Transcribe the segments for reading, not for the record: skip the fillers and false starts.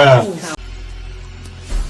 Bruh.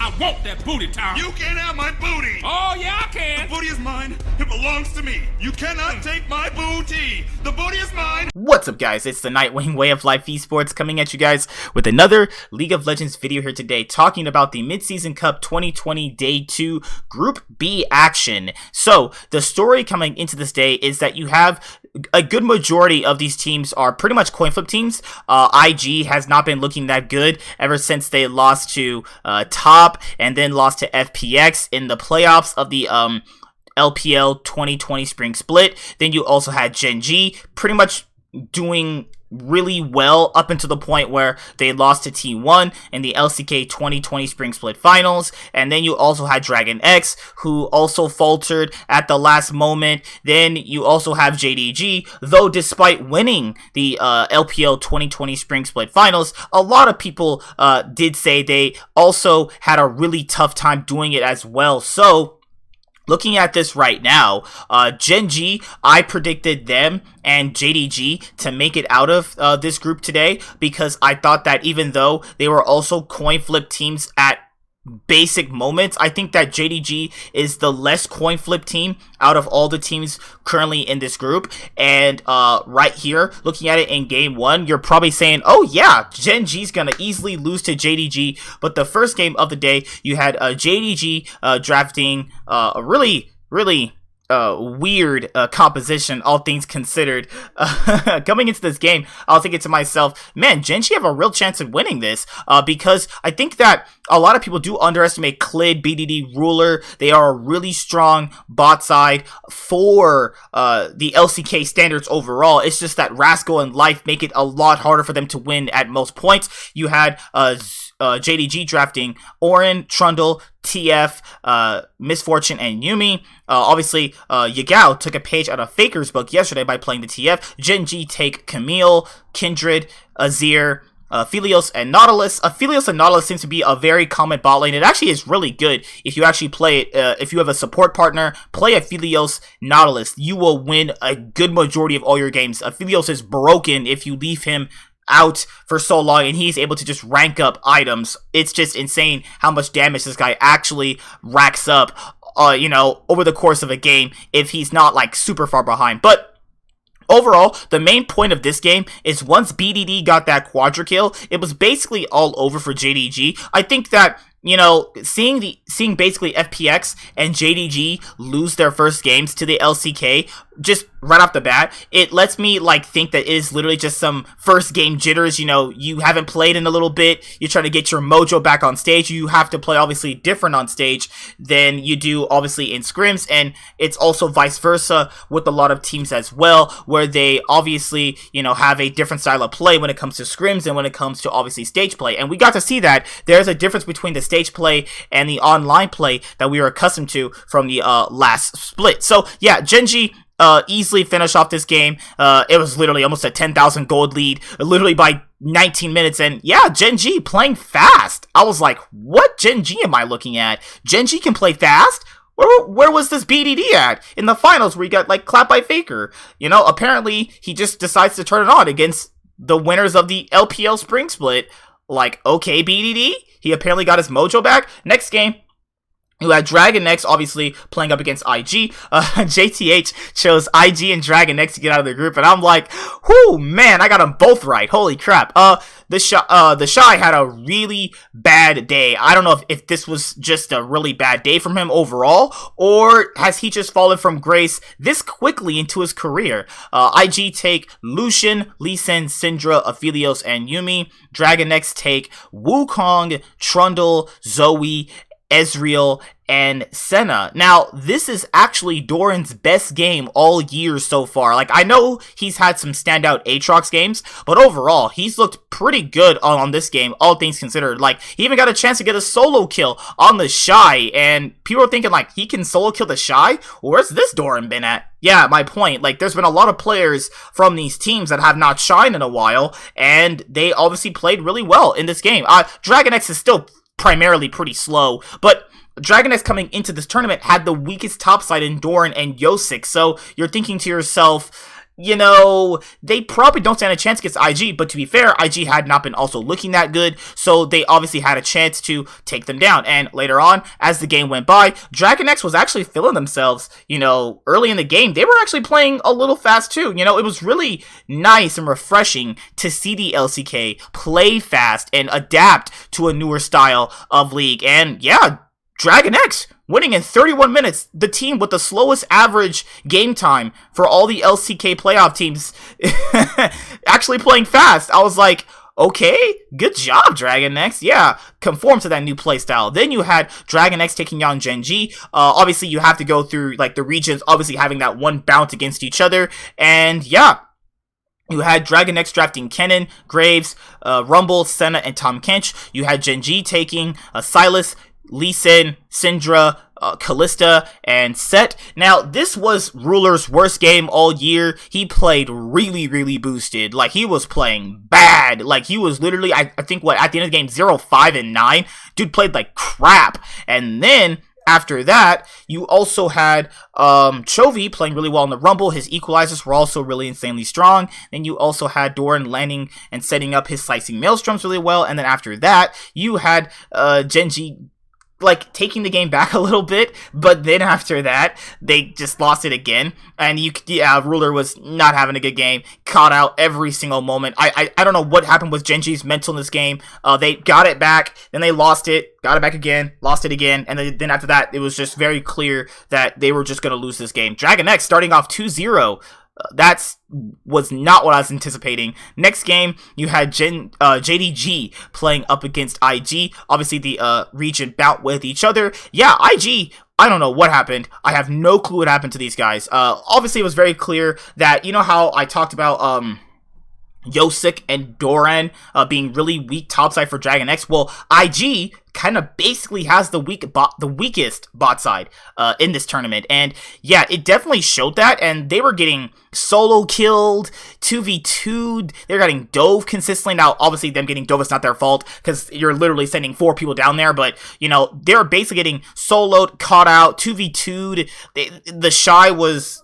I want that booty, Tom. You can't have my booty. Oh, yeah, I can. The booty is mine. It belongs to me. You cannot take my booty. The booty is mine. What's up, guys? It's the Nightwing Way of Life Esports coming at you guys with another League of Legends video here today, talking about the Mid-Season Cup 2020 Day 2 Group B action. So, the story coming into this day is that you have a good majority of these teams are pretty much coin flip teams. IG has not been looking that good ever since they lost to Top and then lost to FPX in the playoffs of the LPL 2020 Spring Split. Then you also had GenG pretty much doing really well up until the point where they lost to T1 in the LCK 2020 Spring Split Finals. And then you also had DragonX, who also faltered at the last moment. Then you also have JDG, though despite winning the LPL 2020 Spring Split Finals, a lot of people did say they also had a really tough time doing it as well. So, looking at this right now, GenG, I predicted them and JDG to make it out of this group today because I thought that even though they were also coin flip teams at basic moments, I think that JDG is the less coin flip team out of all the teams currently in this group. And right here, looking at it in game one, you're probably saying, oh yeah, GenG's gonna easily lose to JDG. But the first game of the day, you had JDG drafting a really weird composition, all things considered. Coming into this game, I was thinking to myself, man, GenG have a real chance of winning this because I think that a lot of people do underestimate Clid, BDD, Ruler. They are a really strong bot side for the LCK standards overall. It's just that Rascal and Life make it a lot harder for them to win at most points. You had JDG drafting Orin, Trundle, TF, Misfortune, and Yumi. Obviously, Yagao took a page out of Faker's book yesterday by playing the TF. GenG take Camille, Kindred, Azir, Philios, and Nautilus. Philios and Nautilus seems to be a very common bot lane. It actually is really good if you actually play it. If you have a support partner, play a Philios Nautilus. You will win a good majority of all your games. Philios is broken if you leave him out for so long and he's able to just rank up items. It's just insane how much damage this guy actually racks up, over the course of a game if he's not like super far behind. But overall, the main point of this game is once BDD got that quadra kill, it was basically all over for JDG. I think that, seeing basically FPX and JDG lose their first games to the LCK just right off the bat, it lets me think that it is literally just some first game jitters. You haven't played in a little bit, you're trying to get your mojo back on stage. You have to play obviously different on stage than you do obviously in scrims, and it's also vice versa with a lot of teams as well, where they obviously have a different style of play when it comes to scrims and when it comes to obviously stage play. And we got to see that there's a difference between the stage play and the online play that we were accustomed to from the last split. So yeah, GenG easily finished off this game. It was literally almost a 10,000 gold lead, literally by 19 minutes, and yeah, GenG playing fast. I was like, what GenG am I looking at? GenG can play fast? Where was this BDD at in the finals where he got clapped by Faker? Apparently he just decides to turn it on against the winners of the LPL Spring Split. Okay, BDD, he apparently got his mojo back. Next game, you had DragonX obviously playing up against IG. JTH chose IG and DragonX to get out of the group, and I'm like, whoo, man, I got them both right. Holy crap. The Shy had a really bad day. I don't know if this was just a really bad day from him overall, or has he just fallen from grace this quickly into his career. IG take Lucian, Lee Sin, Syndra, Aphelios, and Yumi. DragonX take Wukong, Trundle, Zoe, Ezreal, and Senna. Now, this is actually Doran's best game all year so far. I know he's had some standout Aatrox games, but overall, he's looked pretty good on this game, all things considered. He even got a chance to get a solo kill on the Shy, and people are thinking, he can solo kill the Shy? Where's this Doran been at? Yeah, my point. There's been a lot of players from these teams that have not shined in a while, and they obviously played really well in this game. DragonX is still primarily pretty slow, but DragonX coming into this tournament had the weakest topside in Doran and Yosik, so you're thinking to yourself, you know, they probably don't stand a chance against IG, but to be fair, IG had not been also looking that good, so they obviously had a chance to take them down. And later on, as the game went by, Dragon X was actually feeling themselves, you know, early in the game. They were actually playing a little fast too. You know, it was really nice and refreshing to see the LCK play fast and adapt to a newer style of League. And yeah, Dragon X winning in 31 minutes, the team with the slowest average game time for all the LCK playoff teams, actually playing fast. I was like, okay, good job, Dragon X. Yeah, conform to that new playstyle. Then you had Dragon X taking on GenG. Obviously, you have to go through like the regions, obviously having that one bounce against each other. And yeah, you had Dragon X drafting Kennen, Graves, Rumble, Senna, and Tom Kench. You had GenG taking Silas, Lee Sin, Syndra, Callista, and Set. Now, this was Ruler's worst game all year. He played really, really boosted. Like, he was playing bad. Like, he was literally, I think, at the end of the game, 0-5 and 9. Dude played like crap. And then, after that, you also had Chovy playing really well in the Rumble. His equalizers were also really insanely strong. Then you also had Doran landing and setting up his slicing maelstroms really well. And then after that, you had GenG like taking the game back a little bit, but then after that they just lost it again. And Ruler was not having a good game, caught out every single moment. I don't know what happened with GenG's mental in this game. They got it back, then they lost it, got it back again, lost it again, and then after that it was just very clear that they were just going to lose this game. Dragon X starting off 2-0. That was not what I was anticipating. Next game, you had JDG playing up against IG. Obviously, the region bout with each other. Yeah, IG, I don't know what happened. I have no clue what happened to these guys. Obviously, it was very clear that, you know how I talked about Yosik and Doran being really weak topside for Dragon X. Well, IG kind of basically has the weakest bot side in this tournament, and yeah, it definitely showed that. And they were getting solo killed, 2v2'd, they're getting dove consistently. Now, obviously, them getting dove is not their fault because you're literally sending 4 people down there, but you know, they're basically getting soloed, caught out, 2v2'd. The Shy was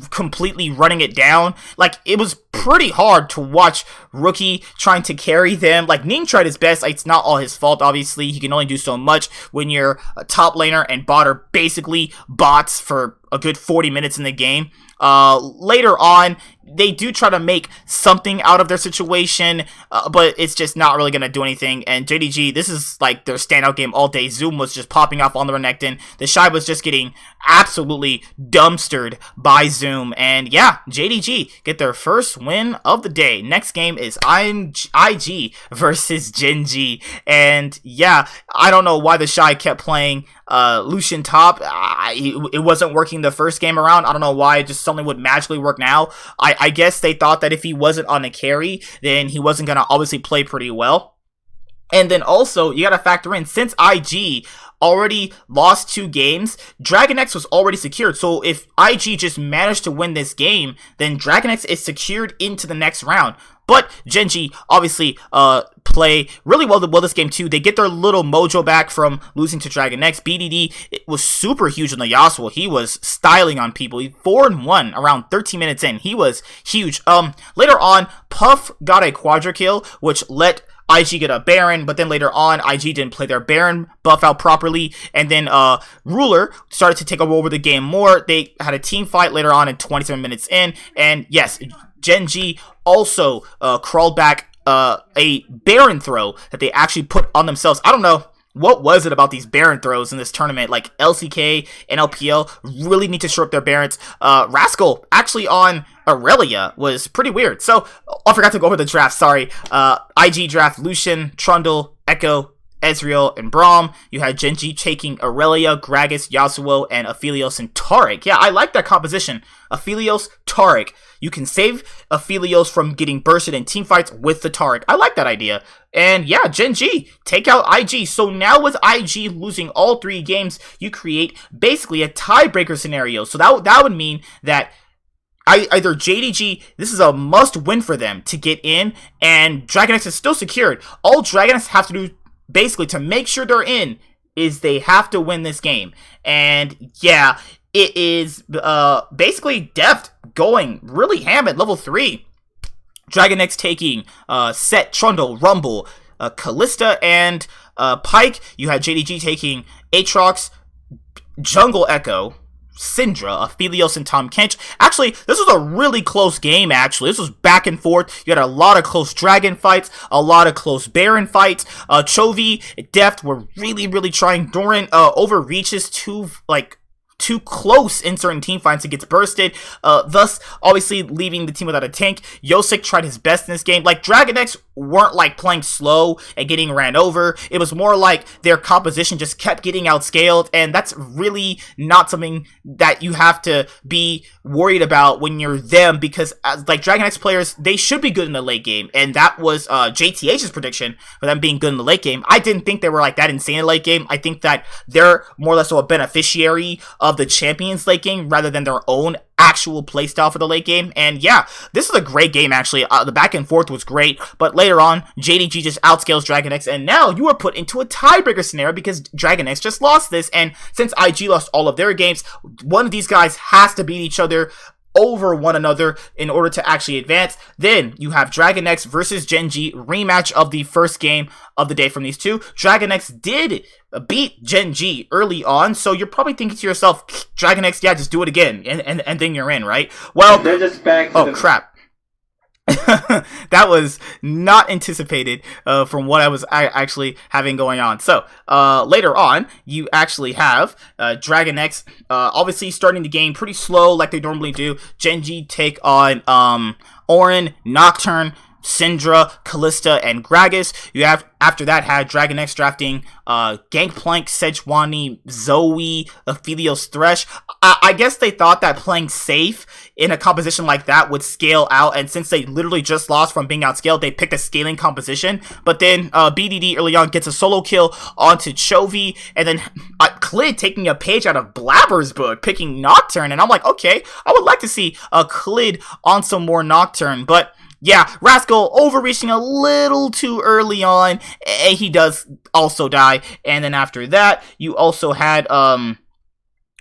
completely running it down. Like, it was pretty hard to watch Rookie trying to carry them. Like, Ning tried his best. It's not all his fault, obviously. He can only do so much when you're a top laner and bot are basically bots for a good 40 minutes in the game. Later on, they do try to make something out of their situation, but it's just not really going to do anything. And JDG, this is like their standout game all day. Zoom was just popping off on the Renekton. The Shy was just getting absolutely dumpstered by Zoom. And yeah, JDG get their first win of the day. Next game is IG versus GenG. And yeah, I don't know why the Shy kept playing Lucian top. It wasn't working the first game around. I don't know why it just suddenly would magically work now. I guess they thought that if he wasn't on a carry, then he wasn't going to obviously play pretty well. And then also, you got to factor in, since IG already lost 2 games, Dragon X was already secured. So if IG just managed to win this game, then Dragon X is secured into the next round. But GenG obviously play really well this game too. They get their little mojo back from losing to Dragon X. BDD, it was super huge on the Yasuo. He was styling on people. He 4-1 around 13 minutes in. He was huge. Later on, Puff got a quadra kill, which let IG get a Baron, but then later on, IG didn't play their Baron buff out properly, and then Ruler started to take over the game more. They had a team fight later on in 27 minutes in, and yes, GenG also crawled back a Baron throw that they actually put on themselves. I don't know what was it about these Baron throws in this tournament. Like, LCK and LPL really need to shore up their Barons. Rascal actually on Aurelia was pretty weird. So, I forgot to go over the draft, sorry. IG draft Lucian, Trundle, Echo, Ezreal, and Braum. You had GenG taking Aurelia, Gragas, Yasuo, and Aphelios and Taric. Yeah, I like that composition. Aphelios, Taric. You can save Aphelios from getting bursted in teamfights with the Taric. I like that idea. And yeah, GenG, take out IG. So now with IG losing all 3 games, you create basically a tiebreaker scenario. So that would mean that either JDG, this is a must win for them to get in, and Dragon X is still secured. All Dragon X have to do basically to make sure they're in is they have to win this game. And yeah, it is basically Deft going really ham at level 3. Dragon X taking Set, Trundle, Rumble, Callista, and Pike. You had JDG taking Aatrox, Jungle Echo, Syndra, Aphelios, and Tom Kench. Actually, this was a really close game, actually. This was back and forth. You had a lot of close Dragon fights, a lot of close Baron fights. Chovy, Deft were really trying. Doran overreaches too close in certain team fights and gets bursted, thus obviously leaving the team without a tank. Yosik tried his best in this game. Like, Dragon X weren't like playing slow and getting ran over. It was more like their composition just kept getting outscaled, and that's really not something that you have to be worried about when you're them, because like Dragon X players, they should be good in the late game, and that was JTH's prediction for them being good in the late game. I didn't think they were like that insane in the late game. I think that they're more or less a beneficiary of the champions late game rather than their own actual playstyle for the late game. And yeah, this is a great game, actually. The back and forth was great, but later on, JDG just outscales Dragon X, and now you are put into a tiebreaker scenario because Dragon X just lost this, and since IG lost all of their games, one of these guys has to beat each other over one another in order to actually advance. Then you have Dragon X versus GenG, rematch of the first game of the day from these two. Dragon X did beat GenG early on, so you're probably thinking to yourself, Dragon X, yeah, just do it again, and then you're in, right? Well, they're just back to crap. That was not anticipated from what I was actually having going on. So later on, you actually have Dragon X obviously starting the game pretty slow like they normally do. GenG take on Auron, Nocturne, Syndra, Callista, and Gragas. You have after that had Dragon X drafting Gangplank, Sejuani, Zoe, Aphelios, Thresh. I guess they thought that playing safe in a composition like that would scale out, and since they literally just lost from being outscaled, they picked a scaling composition. But then BDD early on gets a solo kill onto Chovy, and then Clid taking a page out of Blabber's book, picking Nocturne, and I'm like, okay, I would like to see a Clid on some more Nocturne, but yeah, Rascal overreaching a little too early on, and he does also die. And then after that, you also had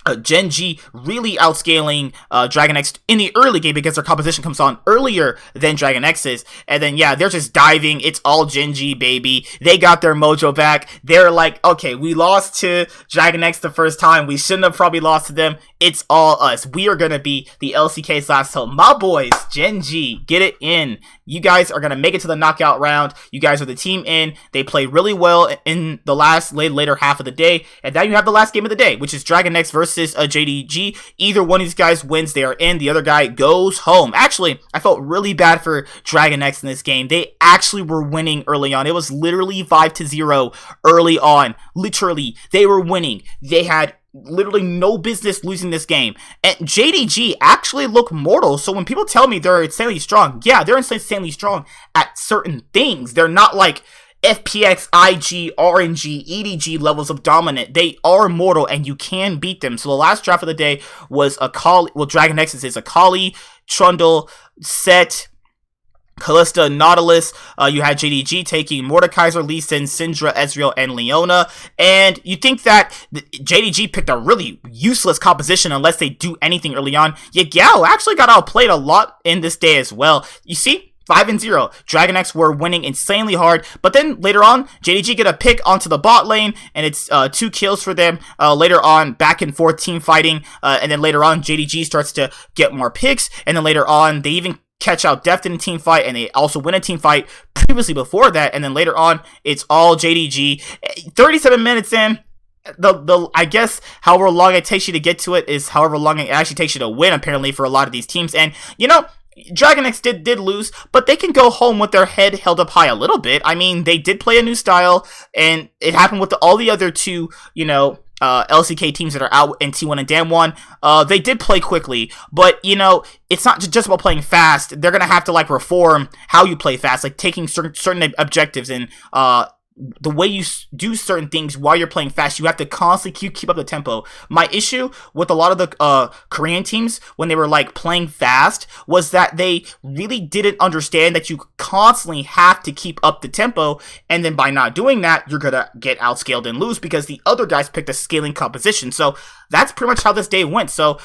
GenG really outscaling Dragon X in the early game because their composition comes on earlier than Dragon X's. And then, yeah, they're just diving. It's all GenG, baby. They got their mojo back. They're like, okay, we lost to Dragon X the first time. We shouldn't have probably lost to them. It's all us. We are going to be the LCK's last hope. My boys, GenG, get it in. You guys are going to make it to the knockout round. You guys are the team in. They played really well in the later half of the day. And now you have the last game of the day, which is Dragon X versus JDG. Either one of these guys wins, they are in. The other guy goes home. Actually, I felt really bad for Dragon X in this game. They actually were winning early on. It was literally 5-0 early on. Literally, they were winning. They had literally no business losing this game. And JDG actually look mortal. So when people tell me they're insanely strong, yeah, they're insanely strong at certain things. They're not like FPX, IG, RNG, EDG levels of dominant. They are mortal and you can beat them. So the last draft of the day was Dragon X is Akali, Trundle, Set, Callista, Nautilus. You had JDG taking Mordekaiser, Lee Sin, Syndra, Ezreal, and Leona. And you think that JDG picked a really useless composition unless they do anything early on. Yagao actually got outplayed a lot in this day as well. You see? 5-0. Dragon X were winning insanely hard, but then later on, JDG get a pick onto the bot lane, and it's 2 kills for them. Later on, back and forth team fighting, and then later on, JDG starts to get more picks, and then later on, they even catch out Deft in a team fight, and they also win a team fight previously before that, and then later on, it's all JDG. 37 minutes in, I guess however long it takes you to get to it is however long it actually takes you to win, apparently, for a lot of these teams, and you know, Dragon X did lose, but they can go home with their head held up high a little bit. I mean, they did play a new style, and it happened with all the other two, you know, LCK teams that are out in T1 and DAM1. They did play quickly, but, you know, it's not just about playing fast. They're going to have to, like, reform how you play fast, like taking certain objectives and the way you do certain things while you're playing fast, you have to constantly keep up the tempo. My issue with a lot of the Korean teams when they were like playing fast was that they really didn't understand that you constantly have to keep up the tempo, and then by not doing that, you're gonna get outscaled and lose because the other guys picked a scaling composition. So that's pretty much how this day went. So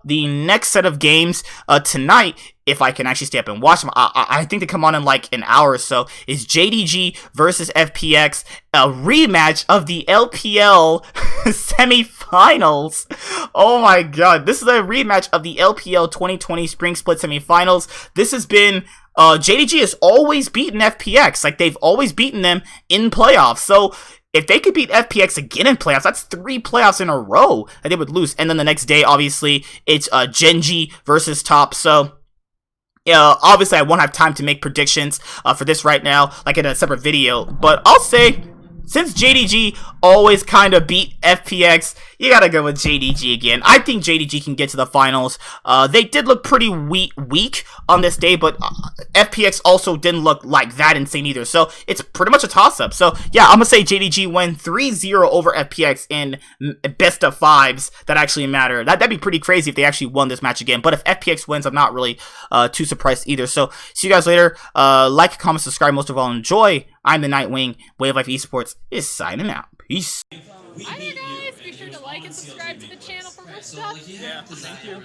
the next set of games tonight, if I can actually stay up and watch them, I think they come on in like an hour or so, is JDG versus FPX, a rematch of the LPL semifinals. Oh my god, this is a rematch of the LPL 2020 Spring Split semifinals. This has been JDG has always beaten FPX. Like, they've always beaten them in playoffs. So if they could beat FPX again in playoffs, that's 3 playoffs in a row that they would lose. And then the next day, obviously, it's GenG versus Top. So obviously, I won't have time to make predictions for this right now, like in a separate video. But I'll say, since JDG always kind of beat FPX, you gotta go with JDG again. I think JDG can get to the finals. They did look pretty weak on this day, but FPX also didn't look like that insane either. So it's pretty much a toss-up. So yeah, I'm gonna say JDG win 3-0 over FPX in best of 5s that actually matter. That'd be pretty crazy if they actually won this match again. But if FPX wins, I'm not really too surprised either. So see you guys later. Like, comment, subscribe. Most of all, enjoy. I'm the Nightwing. Way of Life Esports is signing out. Peace. Hi there, guys. Be sure to like and subscribe to the channel for more stuff. Yeah, thank you.